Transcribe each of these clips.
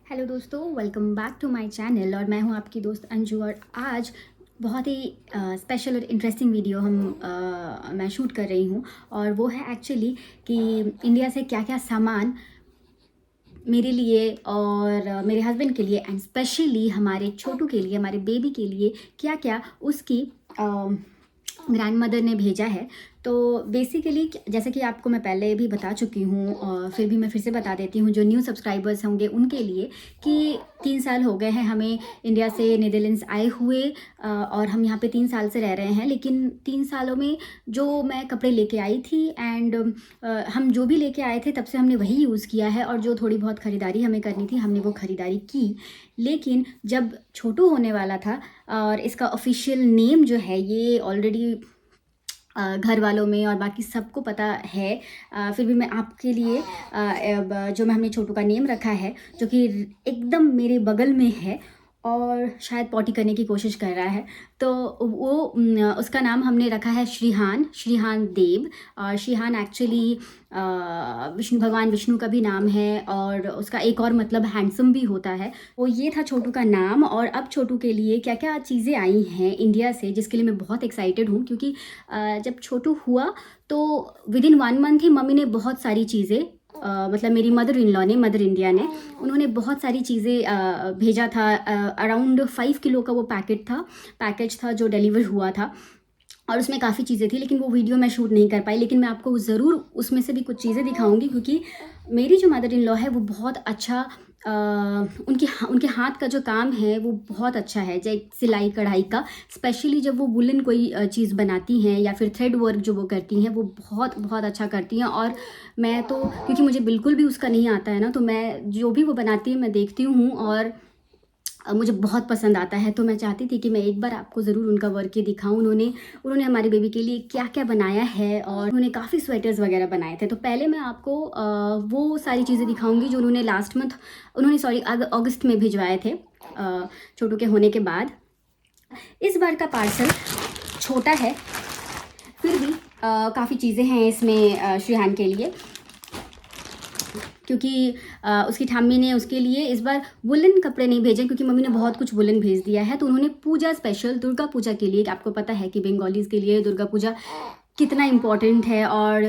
Hello दोस्तों, welcome back to my channel. और मैं हूं आपकी दोस्त अंजू। और आज बहुत ही स्पेशल और इंटरेस्टिंग वीडियो मैं शूट कर रही हूं। और वो है एक्चुअली कि इंडिया से क्या क्या सामान मेरे लिए और मेरे हस्बैंड के लिए एंड स्पेशली हमारे छोटू के लिए, हमारे बेबी के लिए क्या क्या उसकी ग्रैंड मदर ने भेजा है। तो बेसिकली जैसे कि आपको मैं पहले भी बता चुकी हूँ और फिर भी मैं फिर से बता देती हूँ जो न्यू सब्सक्राइबर्स होंगे उनके लिए कि 3 साल हो गए हैं हमें इंडिया से नीदरलैंड्स आए हुए। और हम यहाँ पे 3 साल से रह रहे हैं। लेकिन 3 सालों में जो मैं कपड़े लेके आई थी एंड हम जो भी लेके आए थे तब से हमने वही यूज़ किया है। और जो थोड़ी बहुत ख़रीदारी हमें करनी थी हमने वो ख़रीदारी की। लेकिन जब छोटू होने वाला था और इसका ऑफिशियल नेम जो है ये ऑलरेडी घर वालों में और बाकी सबको पता है, फिर भी मैं आपके लिए जो मैं हमने छोटू का नेम रखा है जो कि एकदम मेरे बगल में है और शायद पॉटी करने की कोशिश कर रहा है, तो वो उसका नाम हमने रखा है श्रीहान देव। और श्रीहान एक्चुअली भगवान विष्णु का भी नाम है और उसका एक और मतलब हैंडसम भी होता है। वो ये था छोटू का नाम। और अब छोटू के लिए क्या क्या चीज़ें आई हैं इंडिया से जिसके लिए मैं बहुत एक्साइटेड हूँ, क्योंकि जब छोटू हुआ तो with in 1 month he mummy ने बहुत सारी चीज़ें मतलब मेरी मदर इंडिया ने उन्होंने बहुत सारी चीज़ें भेजा था। अराउंड 5 किलो का वो पैकेज था जो डिलीवर हुआ था। और उसमें काफ़ी चीज़ें थी लेकिन वो वीडियो मैं शूट नहीं कर पाई। लेकिन मैं आपको ज़रूर उसमें से भी कुछ चीज़ें दिखाऊंगी, क्योंकि मेरी जो मदर इन लॉ है वो बहुत अच्छा उनके हाथ का जो काम है वो बहुत अच्छा है, जैसे सिलाई कढ़ाई का। स्पेशली जब वो वुलन कोई चीज़ बनाती हैं या फिर थ्रेड वर्क जो वो करती हैं वो बहुत बहुत अच्छा करती हैं। और मैं तो क्योंकि मुझे बिल्कुल भी उसका नहीं आता है ना, तो मैं जो भी वो बनाती है मैं देखती हूँ और मुझे बहुत पसंद आता है। तो मैं चाहती थी कि मैं एक बार आपको ज़रूर उनका वर्क ये दिखाऊं। उन्होंने हमारी बेबी के लिए क्या क्या बनाया है और उन्होंने काफ़ी स्वेटर्स वगैरह बनाए थे। तो पहले मैं आपको वो सारी चीज़ें दिखाऊंगी जो उन्होंने लास्ट मंथ अगस्त में भिजवाए थे छोटू के होने के बाद। इस बार का पार्सल छोटा है, फिर भी काफ़ी चीज़ें हैं इसमें श्रीहान के लिए, क्योंकि उसकी ठाम्मी ने उसके लिए इस बार वुलन कपड़े नहीं भेजे, क्योंकि मम्मी ने बहुत कुछ वुलन भेज दिया है। तो उन्होंने पूजा स्पेशल दुर्गा पूजा के लिए, आपको पता है कि बंगालीज के लिए दुर्गा पूजा कितना इम्पोर्टेंट है और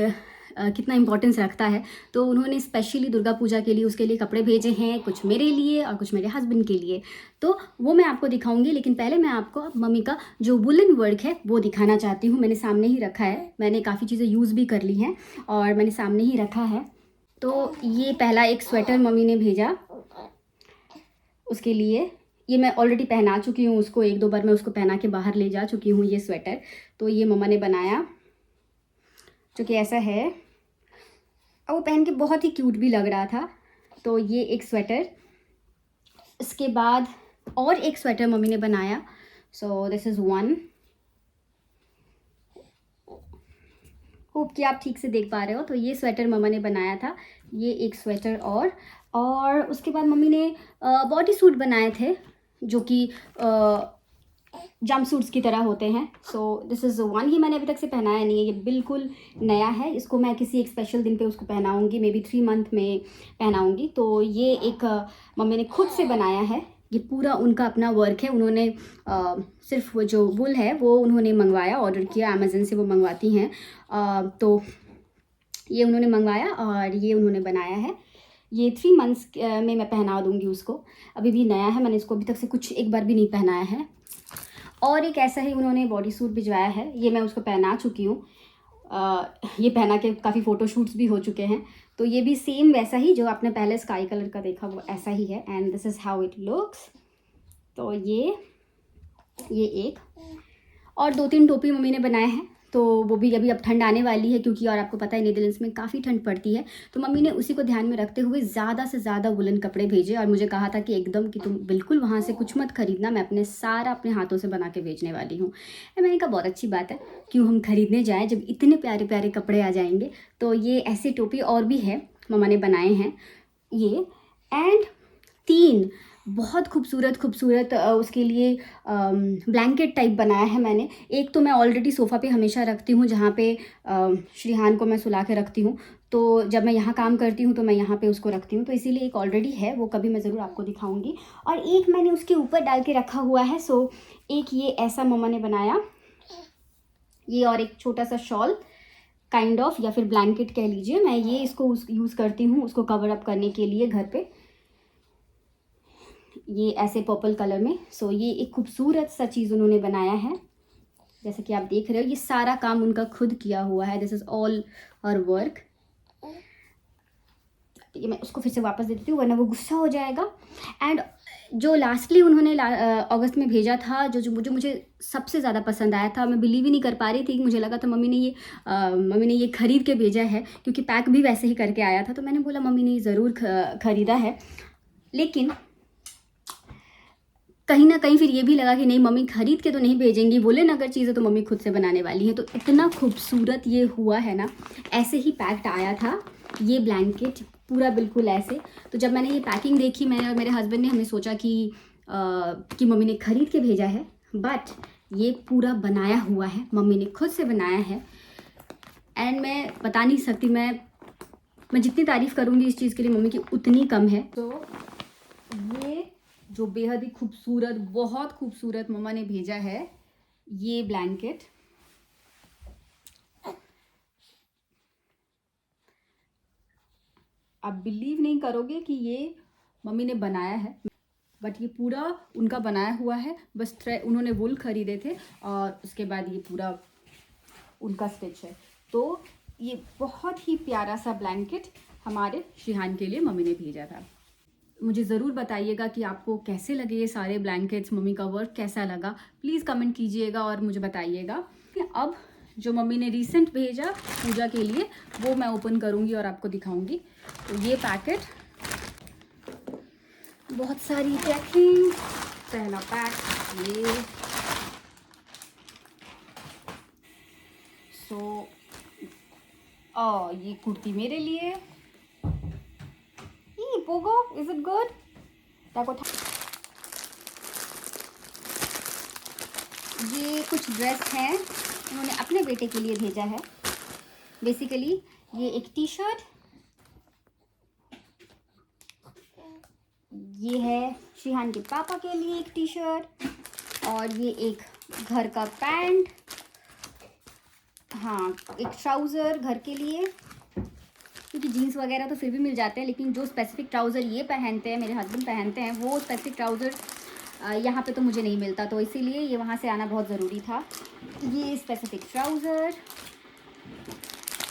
कितना इम्पोर्टेंस रखता है। तो उन्होंने स्पेशली दुर्गा पूजा के लिए उसके लिए कपड़े भेजे हैं, कुछ मेरे लिए और कुछ मेरे हस्बैंड के लिए। तो वो मैं आपको दिखाऊंगी। लेकिन पहले मैं आपको मम्मी का जो वुलन वर्क है वो दिखाना चाहती हूँ। मैंने सामने ही रखा है, मैंने काफ़ी चीज़ें यूज़ भी कर ली हैं और मैंने सामने ही रखा है। तो ये पहला एक स्वेटर मम्मी ने भेजा उसके लिए। ये मैं ऑलरेडी पहना चुकी हूँ उसको, 1-2 बार मैं उसको पहना के बाहर ले जा चुकी हूँ ये स्वेटर। तो ये मम्मा ने बनाया जो कि ऐसा है और वो पहन के बहुत ही क्यूट भी लग रहा था। तो ये एक स्वेटर, इसके बाद और एक स्वेटर मम्मी ने बनाया। So this is one. Hope कि आप ठीक से देख पा रहे हो। तो ये स्वेटर मम्मा ने बनाया था, ये एक स्वेटर और उसके बाद मम्मी ने बॉडी सूट बनाए थे जो कि जंप सूट्स की तरह होते हैं। So this is one. ये मैंने अभी तक से पहनाया नहीं है, ये बिल्कुल नया है। इसको मैं किसी एक स्पेशल दिन पे उसको पहनाऊँगी, मे बी 3 मंथ में पहनाऊँगी। तो ये एक मम्मी ने खुद से बनाया है, ये पूरा उनका अपना वर्क है। उन्होंने सिर्फ वो जो वुल है वो उन्होंने मंगवाया, ऑर्डर किया, अमेज़न से वो मंगवाती हैं। तो ये उन्होंने मंगवाया और ये उन्होंने बनाया है। ये 3 मंथ्स में मैं पहना दूँगी उसको, अभी भी नया है, मैंने इसको अभी तक से कुछ एक बार भी नहीं पहनाया है। और एक ऐसा ही उन्होंने बॉडी सूट भिजवाया है, ये मैं उसको पहना चुकी हूँ। ये पहना के काफ़ी फ़ोटो शूट्स भी हो चुके हैं। तो ये भी सेम वैसा ही जो आपने पहले स्काई कलर का देखा वो ऐसा ही है and this is how it looks. तो ये एक और 2-3 टोपी मम्मी ने बनाए हैं। तो वो भी अभी अब ठंड आने वाली है, क्योंकि और आपको पता है नीदरलैंड्स में काफ़ी ठंड पड़ती है। तो मम्मी ने उसी को ध्यान में रखते हुए ज़्यादा से ज़्यादा वुलन कपड़े भेजे और मुझे कहा था कि एकदम कि तुम बिल्कुल वहाँ से कुछ मत खरीदना, मैं अपने हाथों से बना के भेजने वाली हूँ। मैंने कहा बहुत अच्छी बात है, क्यों हम खरीदने जाएँ जब इतने प्यारे प्यारे कपड़े आ जाएंगे। तो ये ऐसी टोपी और भी है मम्मा ने बनाए हैं ये। एंड 3 बहुत खूबसूरत खूबसूरत उसके लिए ब्लैंकेट टाइप बनाया है मैंने। एक तो मैं ऑलरेडी सोफ़ा पे हमेशा रखती हूँ, जहाँ पे श्रीहान को मैं सुला के रखती हूँ, तो जब मैं यहाँ काम करती हूँ तो मैं यहाँ पे उसको रखती हूँ, तो इसीलिए एक ऑलरेडी है, वो कभी मैं ज़रूर आपको दिखाऊंगी। और एक मैंने उसके ऊपर डाल के रखा हुआ है। सो एक ये ऐसा मम्मा ने बनाया, ये, और एक छोटा सा शॉल काइंड ऑफ, या फिर ब्लैंकेट कह लीजिए। मैं ये इसको यूज़ करती हूँ उसको कवर अप करने के लिए घर पे, ये ऐसे पर्पल कलर में। सो ये एक खूबसूरत सा चीज़ उन्होंने बनाया है, जैसे कि आप देख रहे हो। ये सारा काम उनका खुद किया हुआ है, this is all her work. ये मैं उसको फिर से वापस दे देती हूँ, वरना वो गुस्सा हो जाएगा। एंड जो लास्टली उन्होंने अगस्त में भेजा था, जो मुझे सबसे ज़्यादा पसंद आया था, मैं बिलीव ही नहीं कर पा रही थी। मुझे लगा था मम्मी ने ये ख़रीद के भेजा है, क्योंकि पैक भी वैसे ही करके आया था। तो मैंने बोला मम्मी ने ये ज़रूर ख़रीदा है, लेकिन कहीं ना कहीं फिर ये भी लगा कि नहीं, मम्मी खरीद के तो नहीं भेजेंगी, बोले ना अगर चीज़ें तो मम्मी खुद से बनाने वाली हैं। तो इतना खूबसूरत ये हुआ है ना, ऐसे ही पैक्ड आया था ये ब्लैंकेट पूरा बिल्कुल ऐसे। तो जब मैंने ये पैकिंग देखी, मैंने और मेरे हस्बैंड ने, हमने सोचा कि मम्मी ने ख़रीद के भेजा है, बट ये पूरा बनाया हुआ है, मम्मी ने खुद से बनाया है। एंड मैं बता नहीं सकती, मैं जितनी तारीफ़ करूँगी इस चीज़ के लिए मम्मी की उतनी कम है। तो ये जो बेहद ही खूबसूरत, बहुत खूबसूरत मम्मा ने भेजा है ये ब्लैंकेट, आप बिलीव नहीं करोगे कि ये मम्मी ने बनाया है, बट ये पूरा उनका बनाया हुआ है। बस उन्होंने वुल खरीदे थे और उसके बाद ये पूरा उनका स्टिच है। तो ये बहुत ही प्यारा सा ब्लैंकेट हमारे श्रीहान के लिए मम्मी ने भेजा था। मुझे ज़रूर बताइएगा कि आपको कैसे लगे ये सारे ब्लैंकेट्स, मम्मी का वर्क कैसा लगा, प्लीज़ कमेंट कीजिएगा और मुझे बताइएगा। अब जो मम्मी ने रिसेंट भेजा पूजा के लिए, वो मैं ओपन करूँगी और आपको दिखाऊँगी। तो ये पैकेट, बहुत सारी पैकिंग। पहला पैक ये, ये कुर्ती मेरे लिए। Pogo, is it good? ये कुछ ड्रेस हैं, उन्होंने अपने बेटे के लिए भेजा है। बेसिकली ये एक टी शर्ट, ये है श्रीहान के पापा के लिए एक टी शर्ट, और ये एक घर का पैंट, हाँ एक ट्राउज़र घर के लिए, क्योंकि जीन्स वगैरह तो फिर भी मिल जाते हैं, लेकिन जो स्पेसिफिक ट्राउज़र ये पहनते हैं, मेरे हस्बैंड पहनते हैं, वो स्पेसिफिक ट्राउज़र यहाँ पे तो मुझे नहीं मिलता, तो इसीलिए ये वहाँ से आना बहुत ज़रूरी था। ये स्पेसिफिक ट्राउज़र,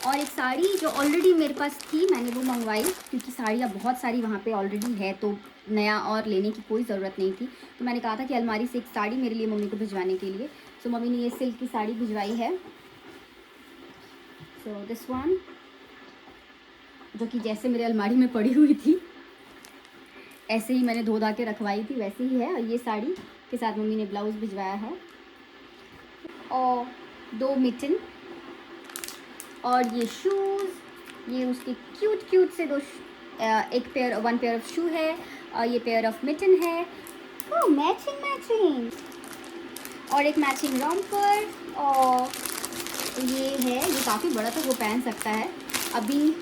और एक साड़ी जो ऑलरेडी मेरे पास थी, मैंने वो मंगवाई, क्योंकि साड़ियाँ बहुत सारी वहाँ पे ऑलरेडी है, तो नया और लेने की कोई ज़रूरत नहीं थी। तो मैंने कहा था कि अलमारी से एक साड़ी मेरे लिए मम्मी को भिजवाने के लिए। सो मम्मी ने ये सिल्क की साड़ी भिजवाई है। सो दिस वन, जो कि जैसे मेरे अलमारी में पड़ी हुई थी, ऐसे ही मैंने धो धा के रखवाई थी, वैसे ही है। और ये साड़ी के साथ मम्मी ने ब्लाउज़ भिजवाया है, और 2 मिटन, और ये शूज़, ये उसके क्यूट से एक पेयर, 1 पेयर ऑफ शू है, और ये पेयर ऑफ मिटन है। ओह, मैचिंग, और एक मैचिंग रॉम्पर, और ये है, ये काफ़ी बड़ा, तो वो पहन सकता है। अभी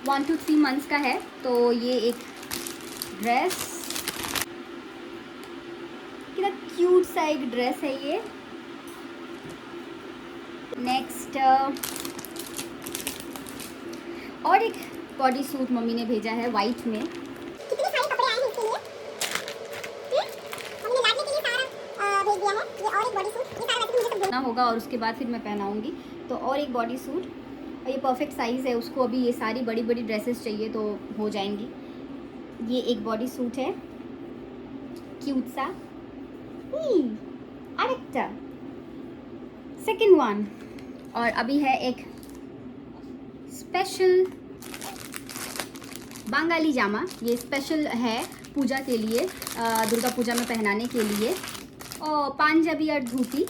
1 to 3 मंथ्स का है। तो ये एक ड्रेस, कितना क्यूट सा एक ड्रेस है ये। नेक्स्ट, और एक बॉडी सूट मम्मी ने भेजा है वाइट में। कितने सारे कपड़े आए हैं इसके लिए, मम्मी ने लाने के लिए सारा भेज दिया है। ये और एक बॉडी सूट, ये सारा वैसे मुझे सब देना होगा, और उसके बाद फिर मैं पहनाऊंगी। तो और एक बॉडी सूट, और ये परफेक्ट साइज़ है उसको, अभी ये सारी बड़ी बड़ी ड्रेसेस चाहिए तो हो जाएंगी। ये एक बॉडी सूट है, क्यूट सा, अरेक्टा, सेकेंड वन। और अभी है एक स्पेशल बंगाली जामा, ये स्पेशल है पूजा के लिए, दुर्गा पूजा में पहनाने के लिए। और पंजाबी और धोती,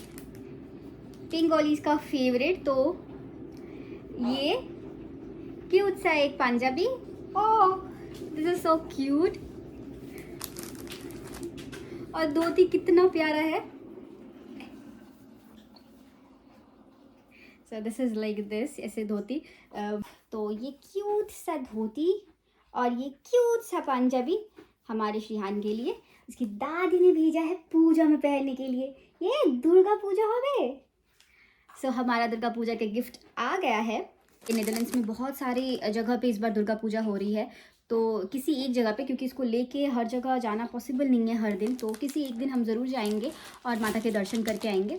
पिंगोलीज का फेवरेट। तो ये क्यूट सा एक Punjabi, oh this is so cute. और धोती कितना प्यारा है। So this is like this, ऐसे धोती। तो ये क्यूट सा धोती और ये क्यूट सा पंजाबी हमारे श्रीहान के लिए उसकी दादी ने भेजा है पूजा में पहनने के लिए। ये दुर्गा पूजा हो गए। सो हमारा दुर्गा पूजा का गिफ्ट आ गया है। नेदरलैंड्स में बहुत सारी जगह पे इस बार दुर्गा पूजा हो रही है, तो किसी एक जगह पे, क्योंकि इसको लेके हर जगह जाना पॉसिबल नहीं है हर दिन, तो किसी एक दिन हम ज़रूर जाएंगे और माता के दर्शन करके आएंगे।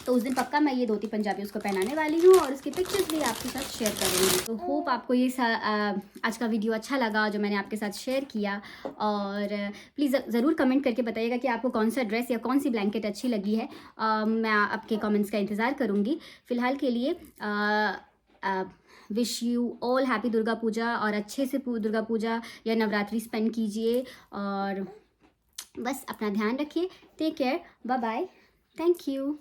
तो उस दिन पक्का मैं ये धोती पंजाबी उसको पहनाने वाली हूँ और उसके पिक्चर्स भी आपके साथ शेयर करूँगी। तो होप आपको ये आज का वीडियो अच्छा लगा जो मैंने आपके साथ शेयर किया। और प्लीज़ ज़रूर कमेंट करके बताइएगा कि आपको कौन सा ड्रेस या कौन सी ब्लैंकेट अच्छी लगी है। मैं आपके कमेंट्स का इंतज़ार करूँगी। फ़िलहाल के लिए wish you all happy Durga Puja और अच्छे से दुर्गा पूजा या नवरात्रि स्पेंड कीजिए और बस अपना ध्यान रखिए। Take care, bye bye, thank you.